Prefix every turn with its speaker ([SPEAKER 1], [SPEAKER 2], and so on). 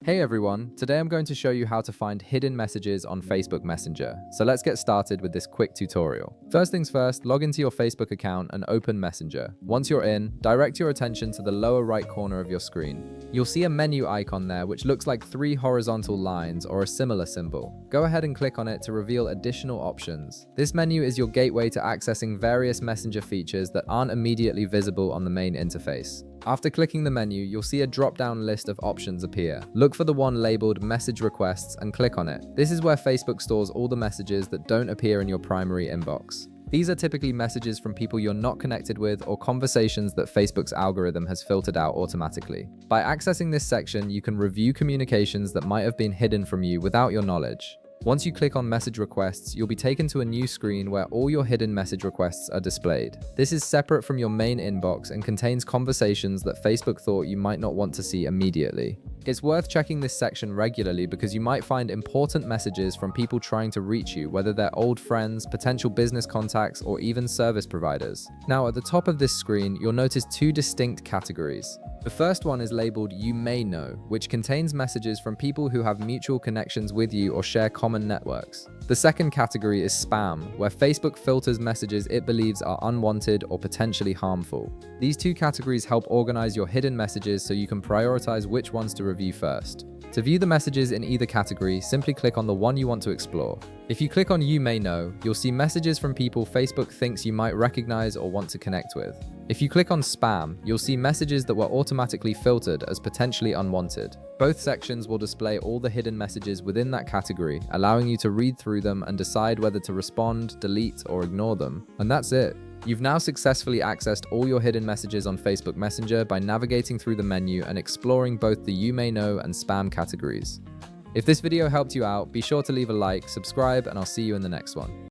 [SPEAKER 1] Hey everyone, today I'm going to show you how to find hidden messages on Facebook Messenger. So let's get started with this quick tutorial. First things first, log into your Facebook account and open Messenger. Once you're in, direct your attention to the lower right corner of your screen. You'll see a menu icon there which looks like 3 horizontal lines or a similar symbol. Go ahead and click on it to reveal additional options. This menu is your gateway to accessing various Messenger features that aren't immediately visible on the main interface. After clicking the menu, you'll see a drop-down list of options appear. Look for the one labeled Message Requests and click on it. This is where Facebook stores all the messages that don't appear in your primary inbox. These are typically messages from people you're not connected with or conversations that Facebook's algorithm has filtered out automatically. By accessing this section, you can review communications that might have been hidden from you without your knowledge. Once you click on Message Requests, you'll be taken to a new screen where all your hidden message requests are displayed. This is separate from your main inbox and contains conversations that Facebook thought you might not want to see immediately. It's worth checking this section regularly because you might find important messages from people trying to reach you, whether they're old friends, potential business contacts, or even service providers. Now, at the top of this screen, you'll notice 2 distinct categories. The first one is labeled You May Know, which contains messages from people who have mutual connections with you or share common networks. The second category is Spam, where Facebook filters messages it believes are unwanted or potentially harmful. These 2 categories help organize your hidden messages so you can prioritize which ones to review first. To view the messages in either category, simply click on the one you want to explore. If you click on You May Know, you'll see messages from people Facebook thinks you might recognize or want to connect with. If you click on Spam, you'll see messages that were automatically filtered as potentially unwanted. Both sections will display all the hidden messages within that category, allowing you to read through them and decide whether to respond, delete, or ignore them. And that's it. You've now successfully accessed all your hidden messages on Facebook Messenger by navigating through the menu and exploring both the You May Know and Spam categories. If this video helped you out, be sure to leave a like, subscribe, and I'll see you in the next one.